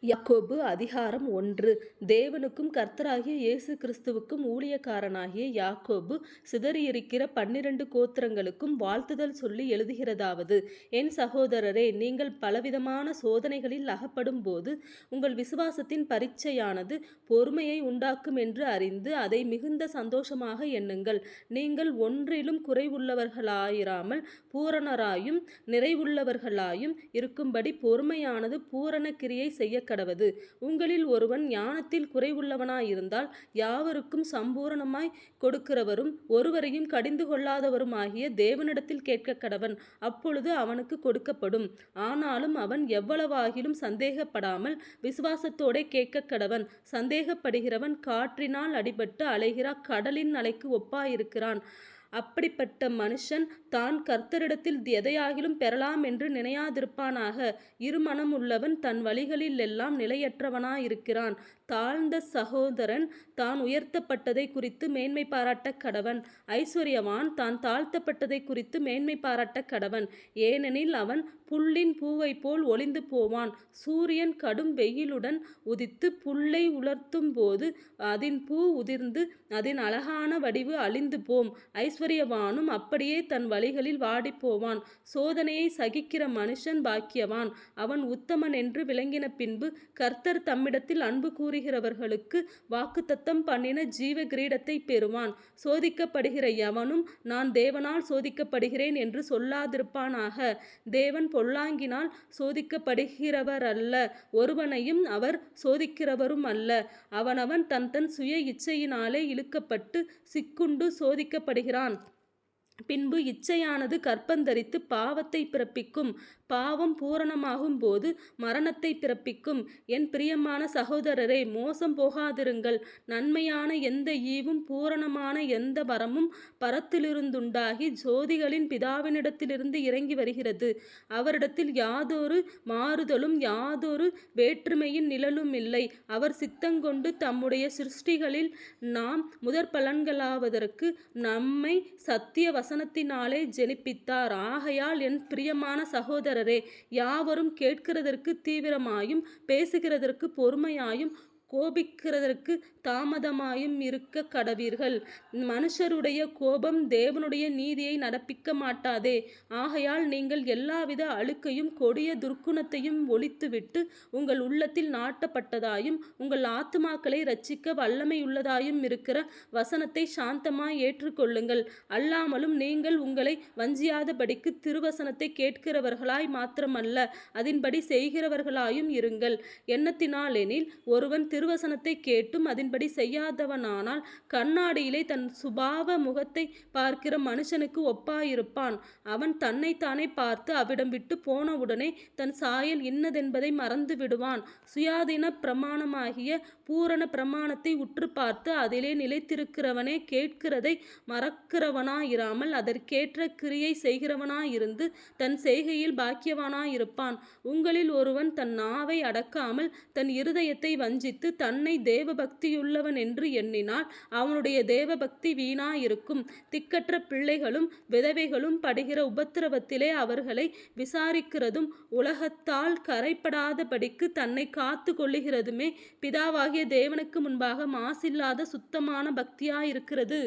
யாக்கோபு அதிகாரம் 1. தேவனுக்கும் கர்த்தராகிய இயேசு கிறிஸ்துவுக்கும் ஊழியக்காரனாகிய யாக்கோபு சிதறியிருக்கிற 12 கோத்திரங்களுக்கும் வாழ்த்துதல் சொல்லி எழுதுகிறதாவது: என் சகோதரரே, நீங்கள் பலவிதமான சோதனைகளில் அகப்படும் போது உங்கள் விசுவாசத்தின் பரீட்சையானது பொறுமையை உண்டாக்கும் என்று அறிந்து அதை மிகுந்த சந்தோஷமாக எண்ணுங்கள். நீங்கள் ஒன்றிலும் குறைவுள்ளவர்களாயிராமல் பூரணராயும் நிறைவுள்ளவர்களாயும் இருக்கும்படி பொறுமையானது பூரண கிரியை செய்ய கடவது. உங்களில் ஒருவன் ஞானத்தில் குறைவுள்ளவனாயிருந்தால் யாவருக்கும் சம்பூரணமாய் கொடுக்கிறவரும் ஒருவரையும் கடிந்து கொள்ளாதவருமாகிய தேவனிடத்தில் கேட்க கடவன், அப்பொழுது அவனுக்கு கொடுக்கப்படும். ஆனாலும் அவன் எவ்வளவாகிலும் சந்தேகப்படாமல் விசுவாசத்தோடே கேட்க கடவன். சந்தேகப்படுகிறவன் காற்றினால் அடிபட்டு அலைகிற கடலின் அலைக்கு ஒப்பாயிருக்கிறான். அப்படிப்பட்ட மனுஷன் தான் கர்த்தரிடத்தில் எதையாகிலும் பெறலாம் என்று நினையாதிருப்பானாக. இருமனமுள்ளவன் தன் வழிகளிலெல்லாம் நிலையற்றவனாயிருக்கிறான். தாழ்ந்த சகோதரன் தான் உயர்த்தப்பட்டதை குறித்து மேன்மை பாராட்ட கடவன். ஐஸ்வர்யவான் தான் தாழ்த்தப்பட்டதை குறித்து மேன்மை பாராட்ட கடவன். ஏனெனில் அவன் புல்லின் பூவைப் போல் ஒளிந்து போவான். சூரியன் கடும் வெயிலுடன் உதித்து புல்லை உலர்த்தும் போது அதன் பூ உதிர்ந்து அதன் அழகான வடிவு அழிந்து போம். ஐஸ்வர்யவானும் அப்படியே தன் வழிகளில் வாடிப்போவான். சோதனையை சகிக்கிற மனுஷன் பாக்கியவான். அவன் உத்தமன் என்று விளங்கின பின்பு கர்த்தர் தம்மிடத்தில் அன்பு கூறுகிறவர்களுக்கு வாக்குத்தத்தம் பண்ணின ஜீவ கிரீடத்தை பெறுவான். சோதிக்கப்படுகிற எவனும் நான் தேவனால் சோதிக்கப்படுகிறேன் என்று சொல்லாதிருப்பானாக. தேவன் பொல்லாங்கினால் சோதிக்கப்படுகிறவரல்ல, ஒருவனையும் அவர் சோதிக்கிறவரும் அல்ல. அவனவன் தன் தன் சுய இச்சையினாலே இழுக்கப்பட்டு சிக்குண்டு சோதிக்கப்படுகிறான். பின்பு இச்சையானது கர்ப்பந்தரித்து பாவத்தை பிறப்பிக்கும். பாவம் பூரணமாகும் போது மரணத்தை பிறப்பிக்கும். என் பிரியமான சகோதரரே, மோசம் போகாதிருங்கள். நன்மையான எந்த ஈவும் பூரணமான எந்த வரமும் பரத்திலிருந்துண்டாகி ஜோதிகளின் பிதாவினிடத்திலிருந்து இறங்கி வருகிறது. அவரிடத்தில் யாதொரு மாறுதலும் யாதொரு வேற்றுமையின் நிழலும் இல்லை. அவர் சித்தங்கொண்டு தம்முடைய சிருஷ்டிகளில் நாம் முதற்பலன்களாவதற்கு நம்மை சத்திய வசனத்தினாலே ஜெனிப்பித்தார். ஆகையால் என் பிரியமான சகோதரரே, யாவரும் கேட்கிறதற்கு தீவிரமாயும் பேசுகிறதற்கு பொறுமையாயும் கோபிக்கிறதற்கு தாமதமாயும் இருக்க கடவீர்கள். மனுஷருடைய கோபம் தேவனுடைய நீதியை நடப்பிக்க மாட்டாதே. ஆகையால் நீங்கள் எல்லாவித அழுக்கையும் கொடிய துர்க்குணத்தையும் ஒழித்துவிட்டு உங்கள் உள்ளத்தில் நாட்டப்பட்டதாயும் உங்கள் ஆத்துமாக்களை இரட்சிக்க வல்லமையுள்ளதாயும் இருக்கிற வசனத்தை சாந்தமாய் ஏற்றுக்கொள்ளுங்கள். அல்லாமலும் நீங்கள் உங்களை வஞ்சியாதபடிக்கு திருவசனத்தை கேட்கிறவர்களாய் மாத்திரமல்ல, அதின்படி செய்கிறவர்களாயும் இருங்கள். எண்ணத்தினாலெனில் ஒருவன் திருவசனத்தை கேட்டும் அதின்படி செய்யாதவனானால் கண்ணாடியிலே தன் சுபாவ முகத்தை பார்க்கிற மனுஷனுக்கு ஒப்பாயிருப்பான். அவன் தன்னைத்தானே பார்த்து அவ்விடம் விட்டு போனவுடனே தன் சாயல் இன்னதென்பதை மறந்து விடுவான். சுயாதீன பிரமாணமாகிய பூரண பிரமாணத்தை உற்று பார்த்து அதிலே நிலைத்திருக்கிறவனே கேட்கிறதை மறக்கிறவனாயிராமல் அதற்கேற்ற கிரியை செய்கிறவனாயிருந்து தன் செய்கையில் பாக்கியவானாயிருப்பான். உங்களில் ஒருவன் தன் நாவை அடக்காமல் தன் இருதயத்தை வஞ்சித்து தன்னை தேவபக்தியுள்ளவன் என்று எண்ணினால் அவனுடைய தேவபக்தி வீணாயிருக்கும். திக்கற்ற பிள்ளைகளும் விதவைகளும் படுகிற உபத்திரவத்திலே அவர்களை விசாரிக்கிறதும் உலகத்தால் கரைப்படாதபடிக்கு தன்னை காத்து கொள்ளுகிறதுமே பிதாவாகிய தேவனுக்கு முன்பாக மாசில்லாத சுத்தமான பக்தியாயிருக்கிறது.